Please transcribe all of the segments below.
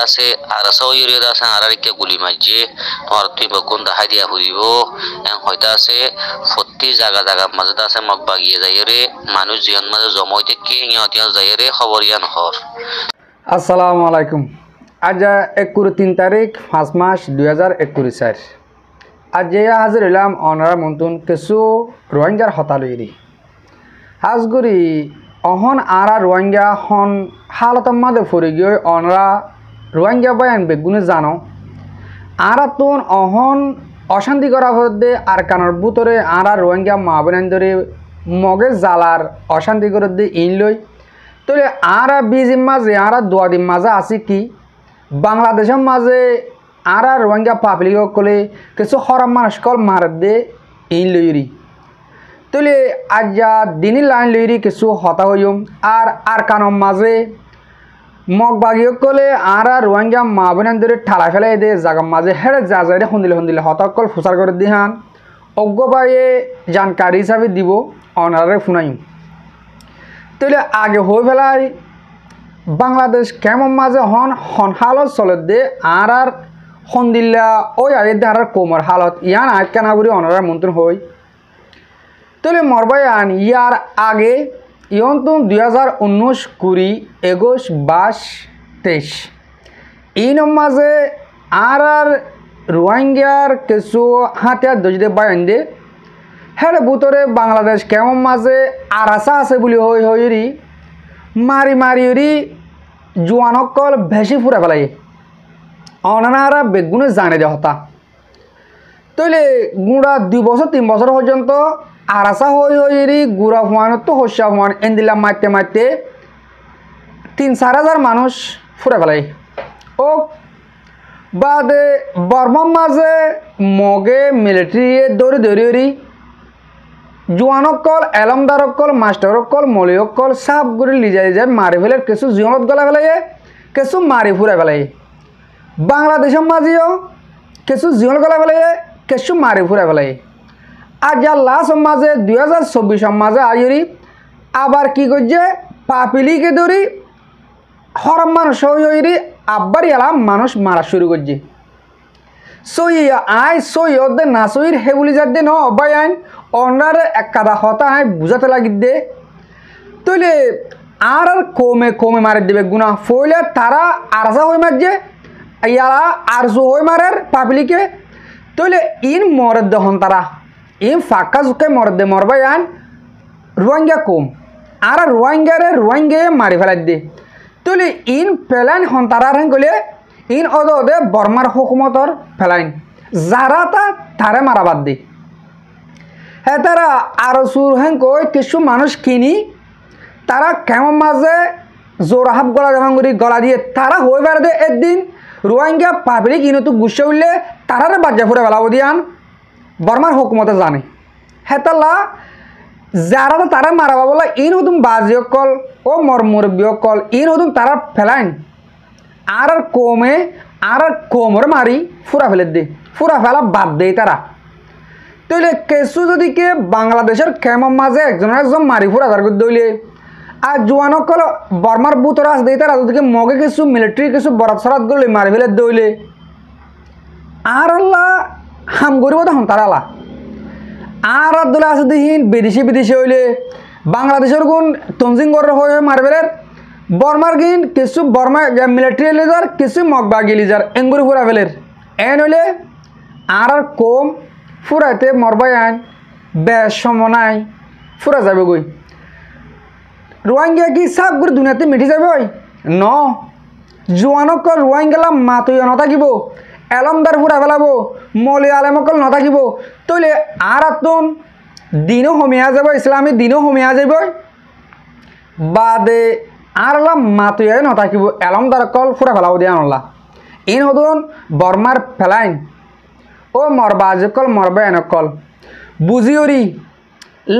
আছে আর Sao urea আছে আর আরেককে গুলি মারছে তোমার তুই বকুন দেখাই দিয়া হইব হয়তো আছে সত্যি জায়গা জায়গা মাঝে আছে মগ বাগিয়ে যাই রে মানুষ জীবন মাঝে জমাইতে কে ইহত যাই রে খবর ইয়ান হর। আসসালামু আলাইকুম। আজ ৩ তারিখ ৫ মাস ২০২১ আজ হাজির হইলাম অনারা মন্তুন কিছু রোহিঙ্গার হতালইরি হাজগুড়ি অহন আরা রোহিঙ্গা হন হালতম মাদে ফুরি গিয়ে অনরা রোহিঙ্গা বয়ান বেগুনে জানো আরা তুন অহন অশান্তি করা হতে আর কানার বুতরে আরা রোহিঙ্গা মা বোন ধরে মগে জালার অশান্তি করে দিয়ে ইন লই তাহলে আরা বিজির মাঝে আরা দুয়াদিন মাঝে আছি কি বাংলাদেশের মাঝে আরা রোহিঙ্গা পাবলিক কলে কিছু হরাম মানুষ কল মার দে ইন লইরি তাহলে আজ দিনই লাইন লইরি কিছু হতা হইম আর কানম মাঝে মগ বাগিয়ে কলে আরা রোহিঙ্গা মা বোন ধরে ঠালা ফেলাই দে জাগার মাঝে হেড়ে যা যাই শুনদিলে হতাকল ফুসার করে দিহান অজ্ঞ পাইয়ে জানকারি হিসাবে দিব অনারে শুনাইম। তাহলে আগে হয়ে ফেলাই বাংলাদেশ কেমন মাঝে হন হালত চলে দে আর সন্দিল্লা ওই আগে দে আর কোমর হালত ইয়ান আটকানা করি অনারা মন্ত্রী হই তাহলে মরবাই আন ইয়ার আগে ইয়ন তো 2019 20 21 22 23 এই মাঝে আর রোহিঙ্গার কিছু হাতিয়ার দজদে বায়ান দে হ্যাঁ বুতরে বাংলাদেশ কেমন মাঝে আরাসা আছে বলে হইরি মারি মারি জোয়ানকল ভেসি ফুরে ফেলাই অনারা বেগুনে জানে দে হতা তৈলে গুড়া 2 বছর 3 বছর পর্যন্ত আরাসা হইরি গুড়া হুয়ান তো হস্যা হুয়ান এন্দিলা মারতে মারতে 3-4 হাজার মানুষ ফুরে ফেলাই ও বাদে বর্মার মাঝে মগে মিলিটারি দৌড়ি দৌড়ি জোয়ানকল এলমদারকল মাস্টারকল মলিয়কল সাপ গুড়ি লিজাই মারি ফেলে কিছু জীবনত গলা ফেলাই কিছু মারি ফুরে ফেলাই বাংলাদেশের মাঝেও কিছু জীবন গলা ফেলাই কিছু মারি ফুরে ফেলাই আর যা লাস্ট মাঝে 2024 মাঝে আইরি আবার কি করছে পাপিলিকে ধরি হরম মানুষ হইরি আব্বার এলাম মানুষ মারা শুরু করছে সইয়া আই সইয়দে না সইর হে বলি যাতে ন অবাই আইন অনার এক কাদা হতা আই বুঝাতে লাগি দে তৈলে আর কমে কমে মারি দেবে গুণা ফইলে তারা আরসা হয়ে মারছে ইয়ারা আরজু হয়ে মারের পাবলিকে তৈলে ইন মরে দহন তারা ইন ফাঁকা জুকে মরে দে মরবাই আইন রোহিঙ্গা কম আর রোহিঙ্গে মারি ফেলাই দে তৈলে ইন ফেলাইন হন তারা হেন গলে ইন অদে বর্মার হুকুমতর ফেলাইন যারা তারে মারাবাদ দি হ্যাঁ তারা আরো সুর হেন কই কিছু মানুষ কিনি তারা কেমন মাঝে জোরাহাব গলা দেখান করি গলা দিয়ে তারা হয়ে বেড়ে দে একদিন রোহিঙ্গা পাবলিক ইনো তো গুসে উঠলে তারারে বাজ্যা ফুরে বেলাবো দিয়ান বর্মার হুকুমতে জানে হ্যাঁ তাল্লা যারা তারা মারাবা বলা ইন হতুম বাজিয়কল ও মরমুরবিয়কল ইন হতুম তারা ফেলাইন আর কমে আর কোমর মারি ফুরা ফেলে দে ফুরা ফেলা বাদ দেয় তারা তাইলে কিছু যদি কে বাংলাদেশের কেমন মাঝে একজন মারি ফুরা তার দইলে আর জোয়ানকল বর্মার বুতরাস দেয় তারা যদি মগে কিছু মিলিটারি কিছু বরাত সরাত করলে মারি ফেলে দইলে আর আল্লাহ হাম করিব তখন তারা আল্লাহ আর আব্দুল্লাহ আছে দিহীন বিদেশি হইলে বাংলাদেশের গুণ তঞ্জিংগর হয়ে মারি ফেলের বর্মার গিন কিছু বর্মা মিলিটারি লিজার কিছু মগবাগি লিজার এঙ্গুরি ফুরা ফেলের এন হইলে আর কম ফুরাইতে মরবাই আইন বেশ সমনাই ফুরা যাবে গই রোহিঙ্গা কি সাপ করে দুনিয়াতে মিটি যাবে ন জোয়ানকল রোহিঙ্গালা মাতুয়া নথাকিব এলমদার ফুরা ফেলাবো মলি আলেমকল নথাকিব তৈলে আর তুন দিনও হমিয়া যাব ইসলামী দিনও হমিয়া যাব বাদে আর আল্লাহ মাতুয়াই নথাকিব এলমদার কল ফুরা ফেলাবো দিয়া আল্লাহ ইন হতুন বর্মার ফেলাইন ও মরবাজকল মরবা এনকল বুঝিওরি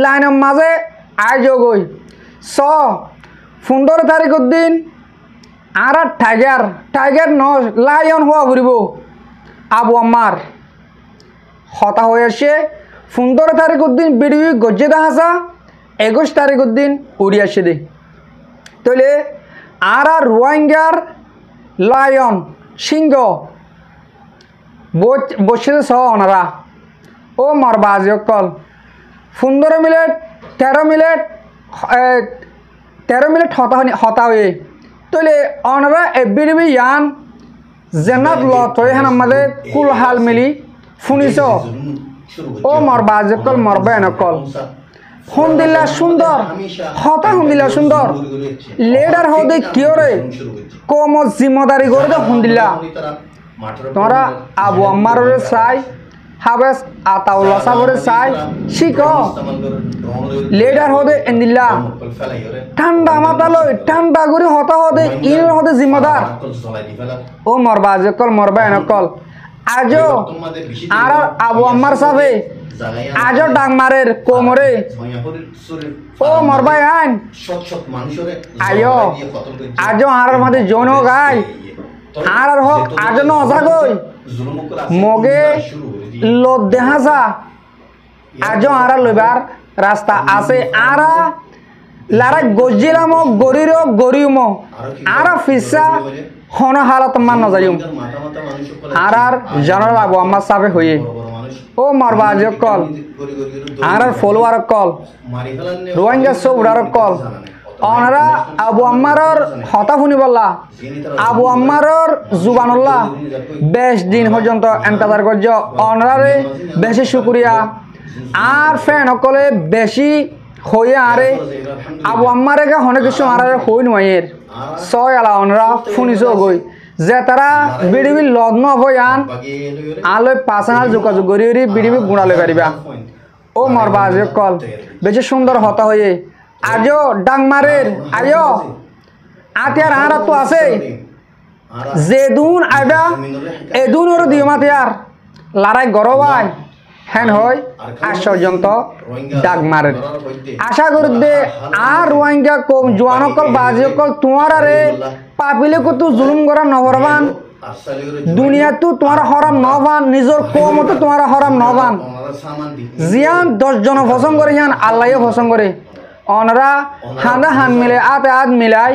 লাইনের মাঝে আয় গই 15 তারিখের দিন আর টাইগার ন লায়ন হওয়া ঘুরিব আবু আম্মার হতা হয়ে আসে 15 তারিখের দিন বিডিবি গজ্জে দাহাসা 21 তারিখের দিন উড়ি আসে দে তাহলে আর রোহিঙ্গার লায়ন সিংহ বসে সহ ওনারা ও মরবাজ অকল 15 মিনিট 13 মিনিট হতা হয়ে তলে ওনারা এবিডিবি ইয়ান জেনাত লত হয়ে হেন আমাদের কুল হাল মিলি শুনিছ ও মরবাজ অকল মরবায়ন অকল হুন্দিল্লা সুন্দর হতা হুন্দিল্লা সুন্দর লেডার হদে কিয়রে কম জিম্মেদারি করে দে হুন্দিল্লা তোমরা আবু আম্মারের চাই হাবেস আতাউল্লাহ সাবরে চাই শিখ লেডার হদে এন্দিল্লা ঠান্ডা মাতালই ঠান্ডা করে হতা হদে ইন হদে জিম্মেদার ও মরবাজ অকল মরবায়ন অকল আজও আর আবু আম্মার সাবে আজও ডাংমারের কোমরে ও মরবাই আইন আয়ো আজও আর মাঝে যৌন গাই আর হোক আজ নজাগই মগে লোদ দেহাসা আজও আর লইবার রাস্তা আছে আর লারা গজিলাম গরিম আর ফিসা হন হালত মান নজারিম আর জানার আবু আম্মার সাবে হয়ে ও মরবাজ কল আর ফলোয়ার কল রোহিঙ্গা সৌরার কল অনারা আবু আম্মারর হতা শুনি বললা আবু আম্মারর জুবানুল্লাহ 20 দিন পর্যন্ত এন্তাজার করছ অনারে বেশি শুক্রিয়া আর ফ্যান সকলে বেশি হয়ে আরে আবু আম্মারে অনেক কিছু আরে হই নয়ের ছয় আলা অনরা শুনিছ গই যে তারা বিডিবি লগ্ন হয়ান আলোয় পার্সোনাল যোগাযোগ করি বিডিবি গুণালে পারিবা ও মরবাজ কল বেশি সুন্দর হতা হয়ে আজও ডাংমারের আয়ো আতিয়ার আর তো আছে যেদুন আইবা এদুন ওর দিমাতিয়ার লড়াই গরবাই হেন হয় আশ্চর্যন্ত ডাকমারের আশা করি দে আর রোহিঙ্গা কম জোয়ানকল বাজিকল তোমার আরে পাপিলে কত জুলুম করা নহরবান দুনিয়া তো তোমার হরাম নবান নিজের কম তো তোমার হরাম নবান জিয়ান 10 জন পছন্দ করে জান আল্লাহও পছন্দ করে অনরা হান্দা হান মিলে আতে আদ মিলাই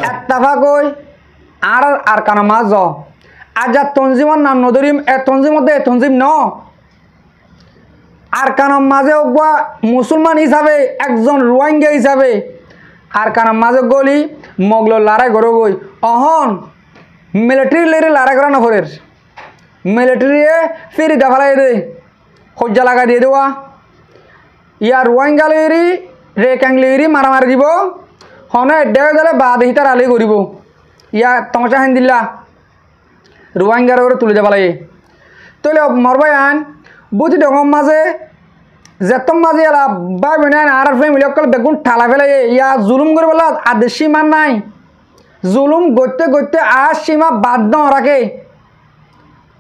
একতাফাক হই আর কানা মাজ আজ যা তঞ্জিমর নাম নদরিম এ তঞ্জিম মধ্যে তঞ্জিম ন আর কানার মাঝে বা মুসলমান হিসাবে একজন রোহিঙ্গা হিসাবে আর কানার মাঝে গলি মগলো লড়াই করে গই অহন মিলিটারি লেরে লড়াই করা নফরের মিলিটারি ফেরি দেখালাই রে সজ্জা লাগা দিয়ে দেওয়া ইয়ার রোহিঙ্গা লেরি রেকাং লেরি মারামারি দিব হনে দেয় গেলে বাদ হিতার আলি করিব ইয়া তমচা হেন দিল্লা রোহিঙ্গার ওরে তুলে যাবা লাগে তৈলে মরবাই আন বুঝি ডগম মাঝে যেতম মাঝে এলা বাই বেনে আর মিলকল বেগুন ঠালা ফেলে ইয়া জুলুম করে বলা আদেশ সীমা নাই জুলুম গড়তে গড়তে আর সীমা বাদ ন রাখে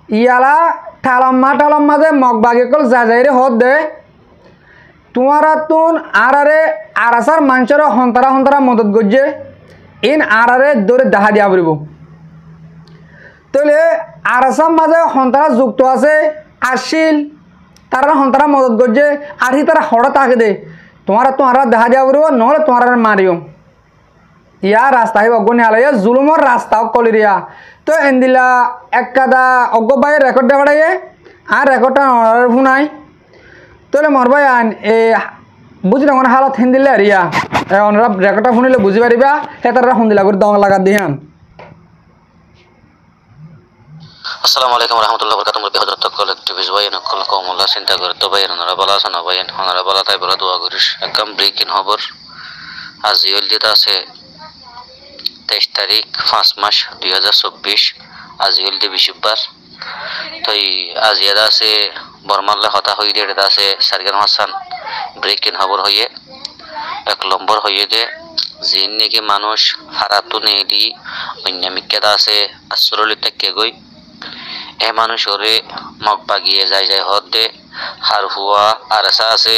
ইয়ালা ঠালাম মাঝে মগ বাগিকল যাইরে হদ দে তোমারা তুন আরে আরাসার মানুষের হন্তরা মদত গজ্জে ইন আরে দৌড়ে দেখা দিয়া পড়ব তাহলে আরাসার মাঝে হন্তরা যুক্ত আছে আসিল তারা হন্তরা মদত গজ্জে আর হি তারা হড়া তাকে দে তোমারা দেখা দিয়া পড়ব নহলে তোমার মারিও ইয়া রাস্তা হি অজ্ঞ নিয়ে জুলুমর রাস্তা কলিরিয়া তো এন্দিলা এক কাদা অজ্ঞ বাই রেকর্ড দেওয়াড়াইয়ে আর রেকর্ডটা শুনাই তাহলে মরবাই আন এ বুঝি তখন হালত হিন্দিলে রিয়া ওনারা রেকর্ডটা শুনিলে বুঝি পারিবা সে তারা শুনিলা করে দং লাগা দিহান আসসালামু আলাইকুম রহমতুল্লাহ বরকাতুহ মুরব্বী হযরত কলেক্টিভিস্ট ভাই নকল কমলা চিন্তা করে তো ভাই ওনারা বলা আছে না ভাই ওনারা বলা তাই বলা দোয়া করিস একদম ব্রেকিং খবর আজ ইল যেটা আছে 23 তারিখ 5 মাস 2024 আজ ইল দি বিশুবার তো আজ ইয়াদা আছে বর্মাল্লা হতা হয়ে দিয়ে এটা আছে সারগান হাসান ব্রেকিং খবর হয়ে 1 নম্বর হয়ে দে জিন নাকি মানুষ হারাতো নেই দি অন্যামিকেদা আছে আসরলিতে কে গই এ মানুষরে মগ বাগিয়ে যায় হদ দে হার হুয়া আরসা আছে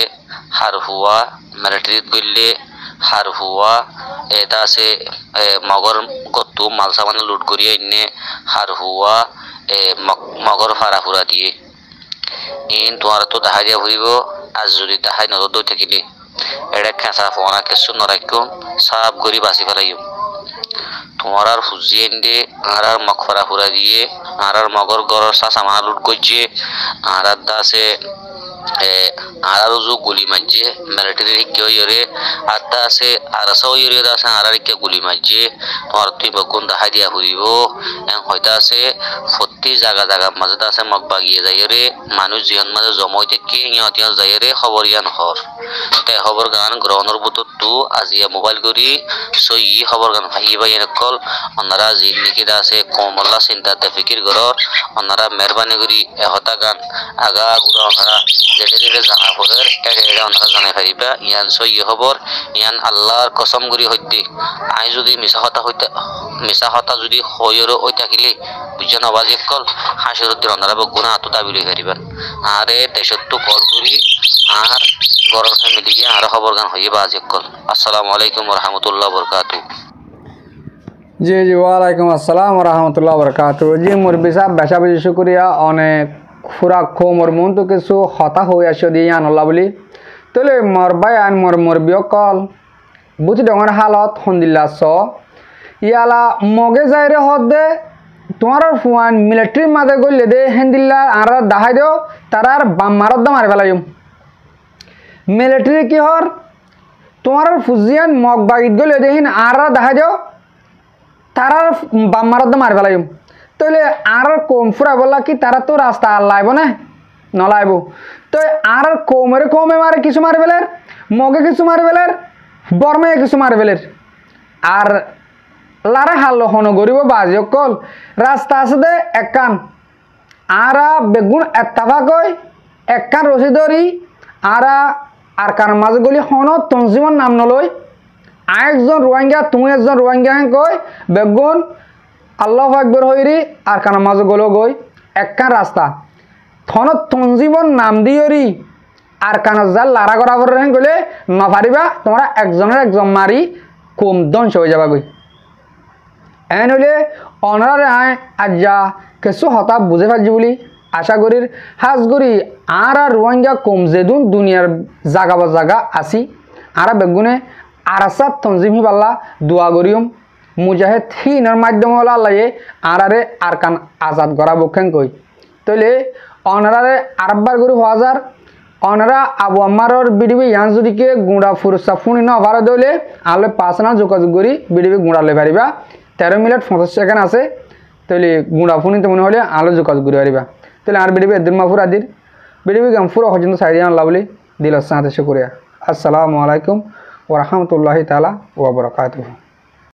হার হুয়া মিলিটারিত গইলে হার হুয়া এটা আছে মগর গতু মাল সামান লুট করিয়ে ইন্নে হার হুয়া মগর ফারা ফুরা দিয়ে ইন তোমার তো দেখা দিয়া ফুরিব আজ যদি দেখাই নরদ থাকিলে এটা খেঁচা ফোনা কিছু নরাক্য সাপ গরি বাঁচি ফেলাইম তোমার আর হুজিয়েন দে আর মকফরা হুরা দিয়ে আর মগর গরর সাসা মালুট গজ্জে আর দাসে আর উজু গুলি মাঝে মিলিটারি কে ইরে আদা আছে আর সও ইরে দাসা আর কে গুলি মাঝে তোমার তুই বগুন দাহাই দিয়া হইব এন হয়তা আছে প্রতি জায়গা জায়গা মাঝে আছে মগ বাগিয়ে যায় রে মানুষ জীবন মাঝে জমাইতে কে ইয়া যায় রে খবর ইয়ান হর তে খবর গান গ্রহণের বুতত তু আজিয়া মোবাইল করি সই খবর গান ভাইবা এর কল ওনারা জিন্দিগি আছে কমলা চিন্তাতে ফিকির করর ওনারা মেহরবানি করি এহতা গান আগা গুড়া ওনারা যেতে যেতে জানা হলের একে ওনারা জানাই পারিবা ইয়ান সই খবর ইয়ান আল্লাহর কসম করি হইতে আই যদি মিছা হতা যদি হইর ওই থাকিলে বুঝছেন আবাজ কল হাসিরুদ্দিন ওনারা গুণা আত দাবি লই পারিবেন আরে দেশত্ব কল করি আর গরম ফ্যামিলি গিয়ে আর খবর গান হইবা আজ কল। আসসালামু আলাইকুম রহমতুল্লাহ বরকাতু। জি জি ওয়ালাইকুম আসসালাম রহমতুল্লাহ বরকাতু। জি মুরব্বী সাহেব বেশা বেশি শুক্রিয়া অনেক খুরাক খো মোর মন তো কিছু হতা হয়ে আসিও দিয়ে আনল্লা বলি তাহলে মোর বাই আন মোর মুরব্বী কল বুঝি ডঙর হালত হন্দিল্লা স ইয়ালা মগে যাই রে হদ দে তোমার ফুয়ান মিলিটারি মাঝে গলে দে হেন্দিল্লা আর দাহাই দেও তারা আর বাম মারত দা মারি ফেলাই মিলিটারি কি হর তোমার ফুজিয়ান মগ বাগিত গলে দেহিন আর দাহাই দেও তারা বাম মারত দা মারি ফেলাই তাহলে আর কম ফুরা বললা কি তারা তো রাস্তা আর লাইব না নলাইব তো আর কমে মারে কিছু মারি ফেলের মগে কিছু মারি ফেলের বর্মে কিছু মারি ফেলের আর লারে হাল হন গরিব বাজি কল রাস্তা আছে দে একান আরা বেগুন এত্তাফা কই একান রসি ধরি আর কার মাঝে গলি হন তঞ্জিমর নাম নলই একজন রোহিঙ্গা তুমি একজন রোহিঙ্গা হ্যাঁ কই বেগুন আল্লাহ আকবর হইরি আর কার মাঝে গলো গই একান রাস্তা থন তঞ্জিমর নাম দিয়রি আর কান জাল লারা করা হ্যাঁ গলে নপারিবা তোমরা একজনের একজন মারি কম ধ্বংস হয়ে যাবা গই এন হলে অনারে আয় আজ্জা কিছু হতা বুঝে পারছি বলি আশা করি হাজ করি আর রোহিঙ্গা কম যেদুন দুনিয়ার জাগা বা জাগা আসি আর বেগুনে আর আসাদ তঞ্জিমি পাল্লা দোয়া করিম মুজাহেদ হিনের মাধ্যমে হল আল্লাহে আরে আর কান আজাদ করা বক্ষেন কই তাইলে অনারে আরবার করি হাজার অনারা আবু আম্মারর বিডিবি ইয়ান যদিকে গুঁড়া ফুরসা ফুনি ন ভাড়া দইলে আলে পার্সোনাল যোগাযোগ করি বিডিবি গুঁড়া লই পারিবা 13 মিনিট 50 সেকেন্ড আছে তাহলে গুঁড়া ফুনিতে মনে হলে আলো যোগাযোগ করে পারিবা তাহলে আর বিডিবি এদিন মাফুর আদির বিডিবি গাম ফুরা পর্যন্ত সাইদিয়া আল্লাহ বলি দিল সাথে শুকরিয়া। আসসালামু আলাইকুম ওয়া রাহমাতুল্লাহি তাআলা ওয়া বারাকাতুহু।